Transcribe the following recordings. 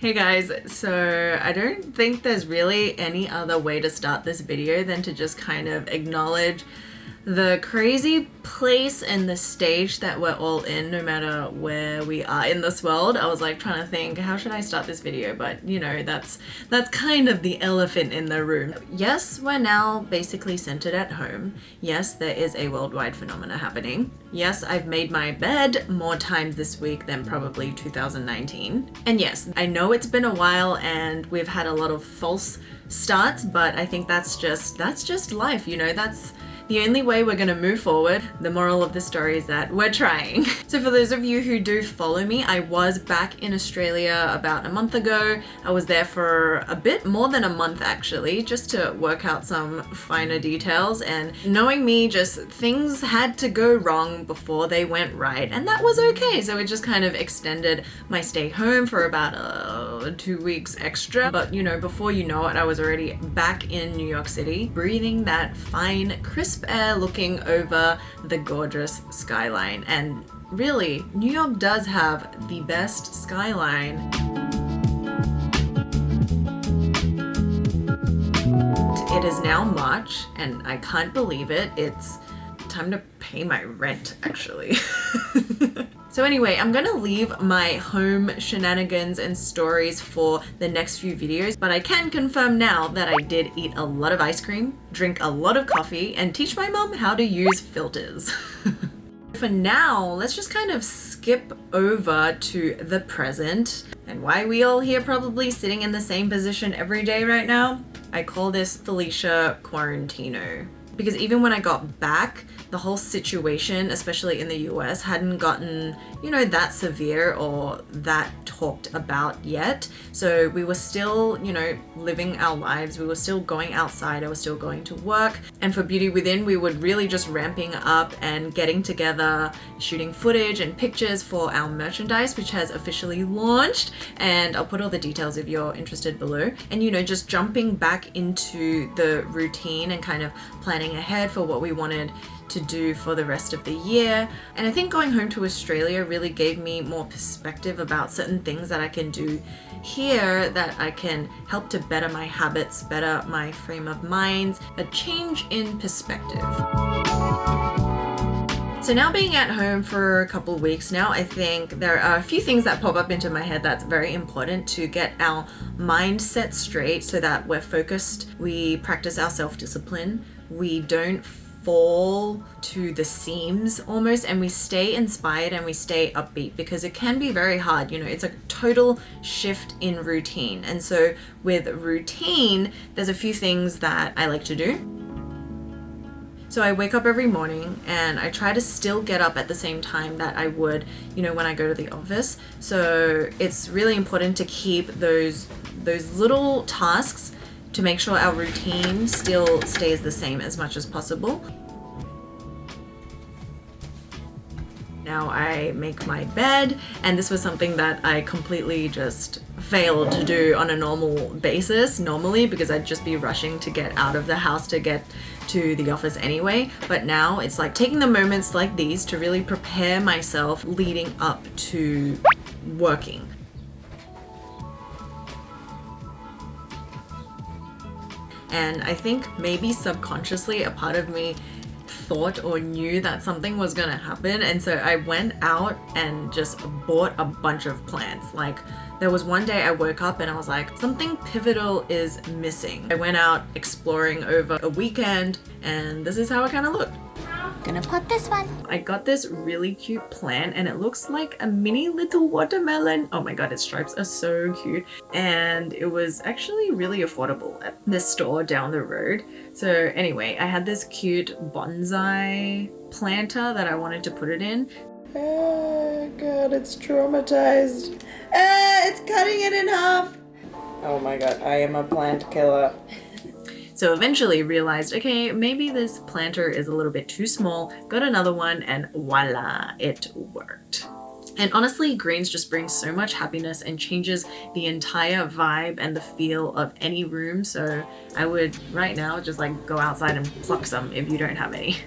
Hey guys, so I don't think there's really any other way to start this video than to just kind of acknowledge the crazy place and the stage that we're all in, no matter where we are in this world. I was like trying to think, how should I start this video? But you know, that's kind of the elephant in the room. Yes, we're now basically centered at home. Yes, there is a worldwide phenomena happening. Yes, I've made my bed more times this week than probably 2019. And yes, I know it's been a while and we've had a lot of false starts, but I think that's just life, you know, that's the only way we're gonna move forward. The moral of the story is that we're trying. So for those of you who do follow me, I was back in Australia about a month ago. I was there for a bit more than a month actually, just to work out some finer details, and knowing me, just things had to go wrong before they went right, and that was okay. So it just kind of extended my stay home for about 2 weeks extra. But you know, before you know it, I was already back in New York City, breathing that fine, crisp air, looking over the gorgeous skyline. And really, New York does have the best skyline. It is now March and I can't believe it. It's time to pay my rent actually. So anyway, I'm gonna leave my home shenanigans and stories for the next few videos, but I can confirm now that I did eat a lot of ice cream, drink a lot of coffee, and teach my mom how to use filters. For now, let's just kind of skip over to the present and why we all here probably sitting in the same position every day right now. I call this Felicia Quarantino. Because even when I got back, the whole situation, especially in the US, hadn't gotten, you know, that severe or that talked about yet. So we were still, you know, living our lives. We were still going outside. I was still going to work. And for Beauty Within, we were really just ramping up and getting together, shooting footage and pictures for our merchandise, which has officially launched. And I'll put all the details if you're interested below. And, you know, just jumping back into the routine and kind of planning ahead for what we wanted to do for the rest of the year. And I think going home to Australia really gave me more perspective about certain things that I can do here that I can help to better my habits, better my frame of mind, a change in perspective. So now being at home for a couple of weeks now, I think there are a few things that pop up into my head that's very important to get our mindset straight so that we're focused, we practice our self-discipline, we don't fall to the seams almost, and we stay inspired and we stay upbeat, because it can be very hard, you know, it's a total shift in routine. And so with routine, there's a few things that I like to do. So I wake up every morning and I try to still get up at the same time that I would, you know, when I go to the office. So it's really important to keep those little tasks to make sure our routine still stays the same as much as possible. Now I make my bed, and this was something that I completely just failed to do on a normal basis normally, because I'd just be rushing to get out of the house to get to the office anyway. But now it's like taking the moments like these to really prepare myself leading up to working. And I think maybe subconsciously a part of me thought or knew that something was gonna happen, and so I went out and just bought a bunch of plants. Like, there was one day I woke up and I was like, something pivotal is missing. I went out exploring over a weekend, and this is how it kind of looked. Gonna put this one. I got this really cute plant and it looks like a mini little watermelon. Oh my god, its stripes are so cute. And it was actually really affordable at this store down the road. So anyway, I had this cute bonsai planter that I wanted to put it in. Oh god, it's traumatized. It's cutting it in half. Oh my god, I am a plant killer. So eventually realized, okay, maybe this planter is a little bit too small, got another one, and voila, it worked. And honestly, greens just bring so much happiness and changes the entire vibe and the feel of any room. So I would right now just like go outside and pluck some if you don't have any.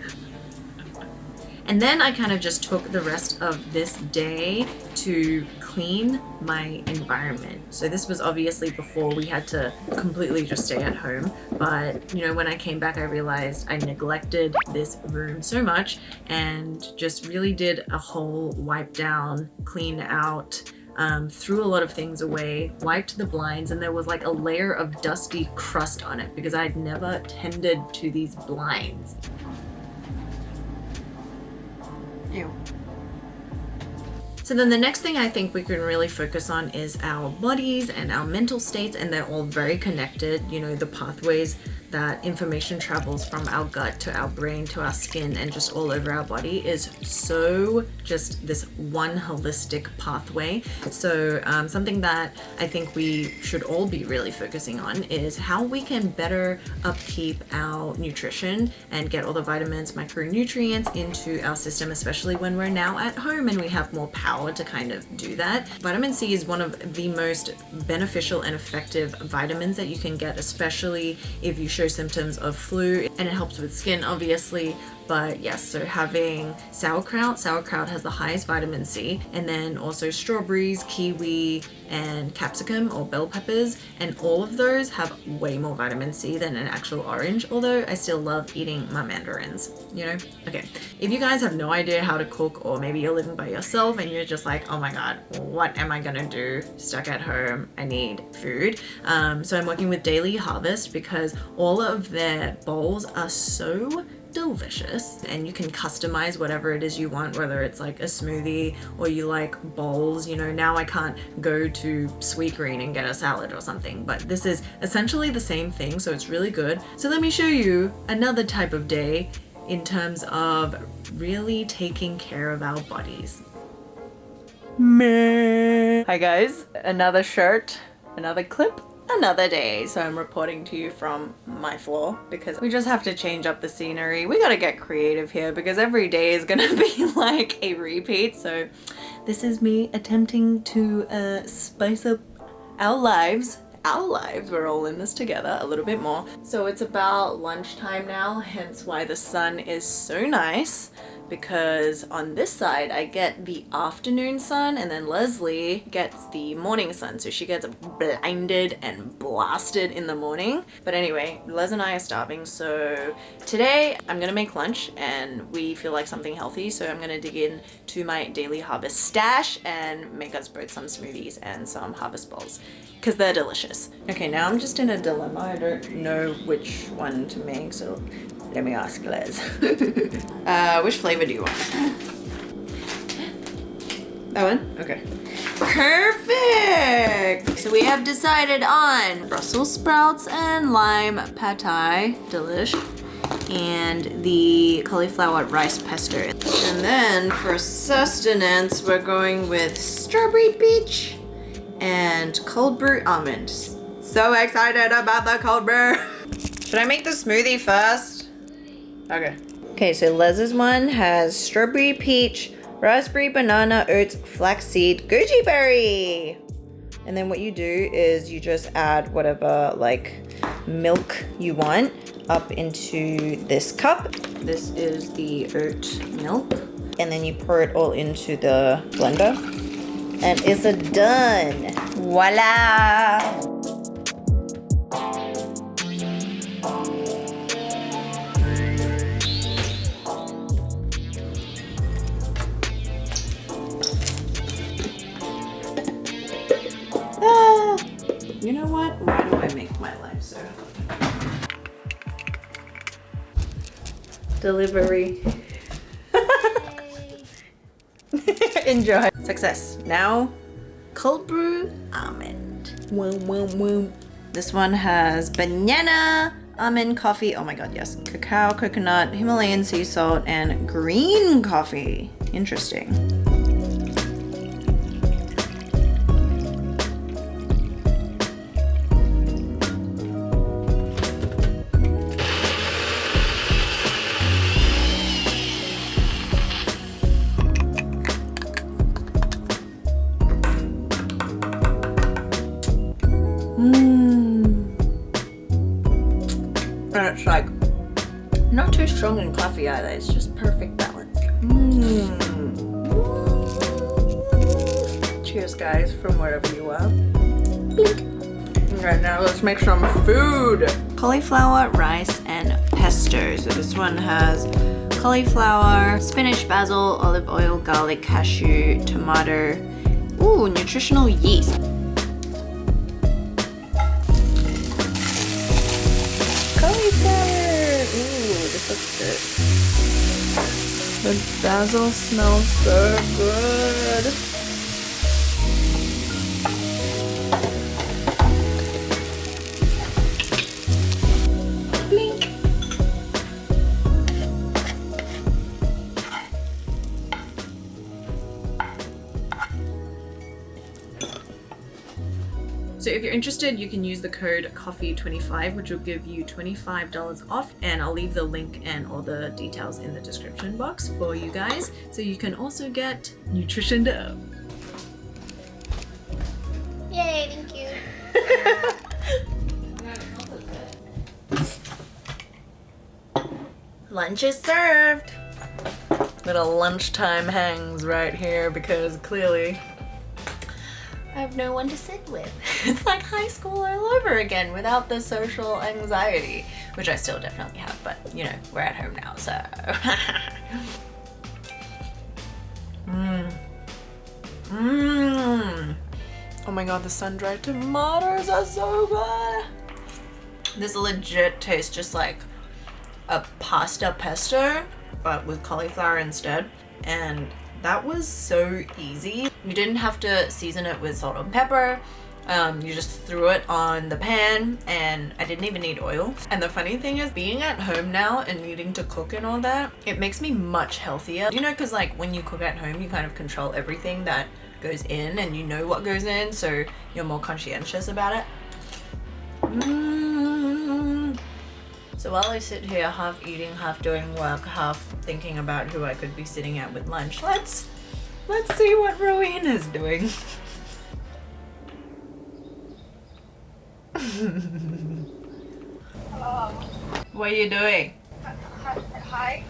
And then I kind of just took the rest of this day to clean clean my environment. So this was obviously before we had to completely just stay at home. But, you know, when I came back, I realized I neglected this room so much and just really did a whole wipe down, clean out, threw a lot of things away, wiped the blinds, and there was like a layer of dusty crust on it because I'd never tended to these blinds. Ew. So then the next thing I think we can really focus on is our bodies and our mental states, and they're all very connected. You know, the pathways that information travels from our gut to our brain to our skin and just all over our body is so just this one holistic pathway. So something that I think we should all be really focusing on is how we can better upkeep our nutrition and get all the vitamins, micronutrients into our system, especially when we're now at home and we have more power to kind of do that. Vitamin C is one of the most beneficial and effective vitamins that you can get, especially if you show symptoms of flu, and it helps with skin obviously. But yes, so having sauerkraut has the highest vitamin C, and then also strawberries, kiwi, and capsicum or bell peppers, and all of those have way more vitamin C than an actual orange, although I still love eating my mandarins, you know? Okay, if you guys have no idea how to cook, or maybe you're living by yourself and you're just like, oh my god, what am I gonna do? Stuck at home, I need food. So I'm working with Daily Harvest because all of their bowls are so delicious, and you can customize whatever it is you want, whether it's like a smoothie or you like bowls. You know, now I can't go to Sweetgreen and get a salad or something, but this is essentially the same thing, so it's really good. So let me show you another type of day in terms of really taking care of our bodies. Hi guys, another shirt, another clip, another day. So I'm reporting to you from my floor because we just have to change up the scenery. We gotta get creative here because every day is gonna be like a repeat. So this is me attempting to spice up our lives. We're all in this together a little bit more. So it's about lunchtime now, hence why the sun is so nice, because on this side I get the afternoon sun and then Leslie gets the morning sun, so she gets blinded and blasted in the morning. But anyway, Les and I are starving, so today I'm gonna make lunch and we feel like something healthy, so I'm gonna dig in to my Daily Harvest stash and make us both some smoothies and some harvest bowls because they're delicious. Okay, now I'm just in a dilemma. I don't know which one to make, so let me ask Les. Which flavor do you want? That one? Okay. Perfect! So we have decided on Brussels sprouts and lime pad thai, delish, and the cauliflower rice pesto. And then for sustenance, we're going with strawberry peach and cold brew almond. So excited about the cold brew! Should I make the smoothie first? Okay. Okay, so Les's one has strawberry peach, raspberry, banana, oats, flaxseed, goji berry. And then what you do is you just add whatever like milk you want up into this cup. This is the oat milk. And then you pour it all into the blender. And it's done. Voila! You know what? Why do I make my life so hard? Delivery. Enjoy. Success. Now, cold brew almond. This one has banana, almond coffee. Oh my god, yes. Cacao, coconut, Himalayan sea salt, and green coffee. Interesting. And it's like not too strong in coffee either. It's just perfect balance. Cheers. Cheers, guys, from wherever you are. Alright, now let's make some food. Cauliflower, rice, and pesto. So this one has cauliflower, spinach, basil, olive oil, garlic, cashew, tomato. Ooh, nutritional yeast. Cauliflower! Ooh, this looks good. The basil smells so good. Blink. So if you're interested, you can use the code COFFEE25, which will give you $25 off, and I'll leave the link and all the details in the description box for you guys, so you can also get nutritioned up. Yay, thank you. Lunch is served. Little lunchtime hangs right here because clearly I have no one to sit with. It's like high school all over again without the social anxiety, which I still definitely have, but you know, we're at home now, so. Oh my god, the sun-dried tomatoes are so good. This legit tastes just like a pasta pesto, but with cauliflower instead. And that was so easy. You didn't have to season it with salt and pepper. You just threw it on the pan, and I didn't even need oil. And the funny thing is, being at home now and needing to cook and all that, it makes me much healthier. You know, because like when you cook at home, you kind of control everything that goes in, and you know what goes in, so you're more conscientious about it. So while I sit here half eating, half doing work, half thinking about who I could be sitting at with lunch, let's see what Rowena's doing. Hello. What are you doing? Hi.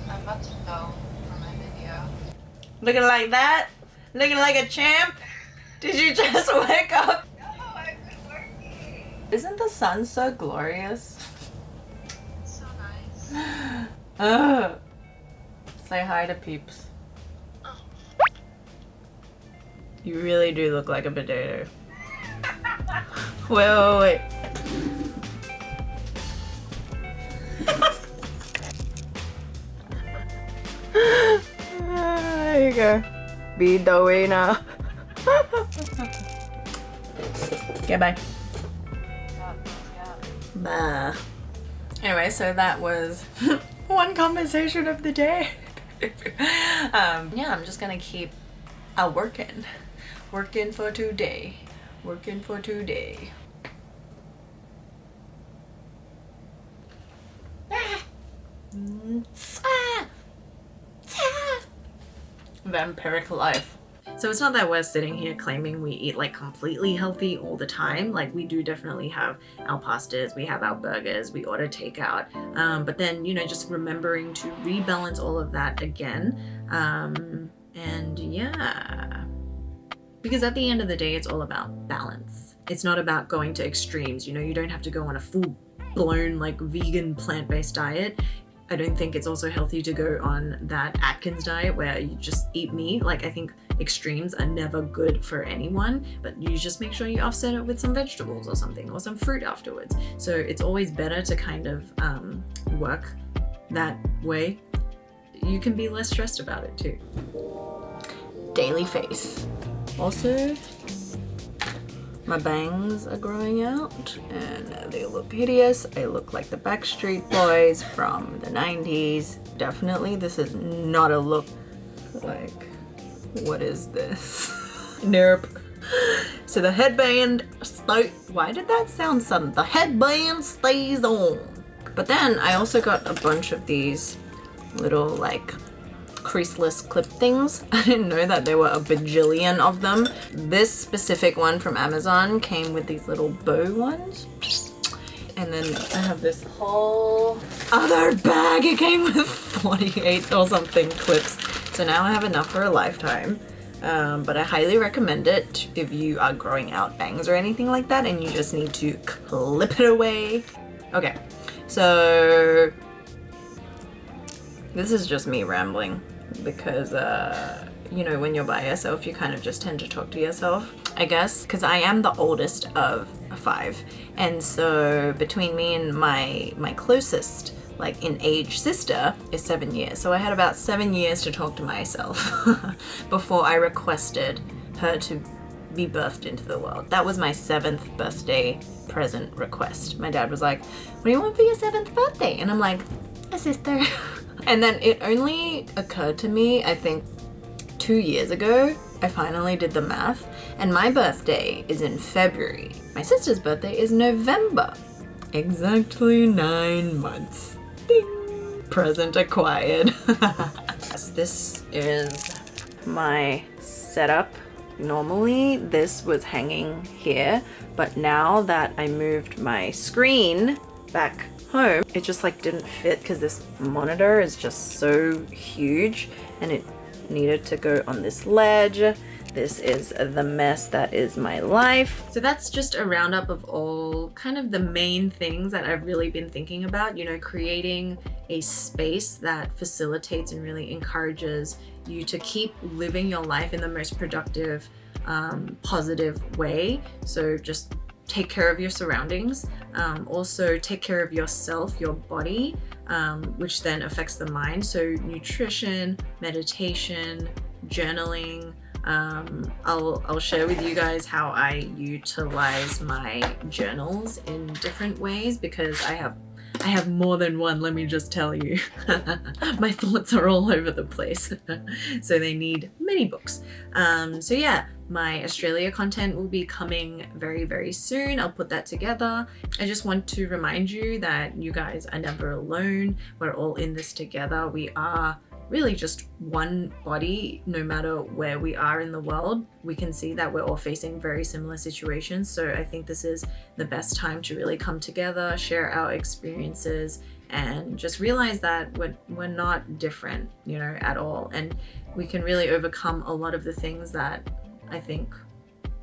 I'm not to know from my video. Looking like that? Looking like a champ? Did you just wake up? No, I've been working. Isn't the sun so glorious? It's so nice. Ugh. Say hi to peeps. Oh. You really do look like a potato. Wait. There you go. Be Rowena. Okay, bye. Bah. Anyway, so that was one conversation of the day. Yeah, I'm just gonna keep working for today. Vampiric life. So it's not that we're sitting here claiming we eat like completely healthy all the time. Like we do definitely have our pastas, we have our burgers, we order takeout. But then, you know, just remembering to rebalance all of that again. And yeah. Because at the end of the day, it's all about balance. It's not about going to extremes. You know, you don't have to go on a full-blown like vegan plant-based diet. I don't think it's also healthy to go on that Atkins diet where you just eat meat. Like I think extremes are never good for anyone, but you just make sure you offset it with some vegetables or something, or some fruit afterwards. So it's always better to kind of work that way. You can be less stressed about it too. Daily face. Also, my bangs are growing out and they look hideous. I look like the Backstreet Boys from the 90s. Definitely, this is not a look like, what is this? Nope. So the headband, why did that sound sudden? The headband stays on. But then I also got a bunch of these little like creaseless clip things. I didn't know that there were a bajillion of them. This specific one from Amazon came with these little bow ones. And then I have this whole other bag. It came with 48 or something clips. So now I have enough for a lifetime. But I highly recommend it if you are growing out bangs or anything like that and you just need to clip it away. Okay, so this is just me rambling because, you know, when you're by yourself, you kind of just tend to talk to yourself, I guess, because I am the oldest of 5. And so between me and my closest, like in age sister, is 7 years. So I had about 7 years to talk to myself before I requested her to be birthed into the world. That was my 7th birthday present request. My dad was like, what do you want for your 7th birthday? And I'm like, a sister. And then it only occurred to me, I think 2 years ago, I finally did the math, and my birthday is in February. My sister's birthday is November. Exactly 9 months. Ding! Present acquired. This is my setup. Normally this was hanging here, but now that I moved my screen back home, it just like didn't fit because this monitor is just so huge and it needed to go on this ledge. This is the mess that is my life. So that's just a roundup of all kind of the main things that I've really been thinking about, you know, creating a space that facilitates and really encourages you to keep living your life in the most productive, positive way. So just take care of your surroundings, also take care of yourself, your body, which then affects the mind. So nutrition, meditation, journaling. I'll share with you guys how I utilize my journals in different ways because I have more than one, let me just tell you. My thoughts are all over the place. So they need many books. So yeah, my Australia content will be coming very, very soon. I'll put that together. I just want to remind you that you guys are never alone. We're all in this together. We are really just one body, no matter where we are in the world. We can see that we're all facing very similar situations. So I think this is the best time to really come together, share our experiences, and just realize that we're not different, you know, at all. And we can really overcome a lot of the things that I think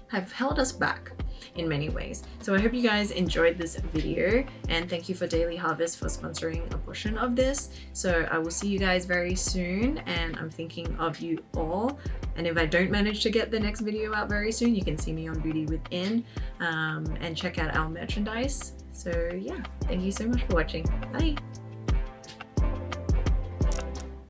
have held us back in many ways. So I hope you guys enjoyed this video, and thank you for Daily Harvest for sponsoring a portion of this. So I will see you guys very soon, and I'm thinking of you all. And if I don't manage to get the next video out very soon, you can see me on Beauty Within, and check out our merchandise. So yeah, thank you so much for watching. Bye.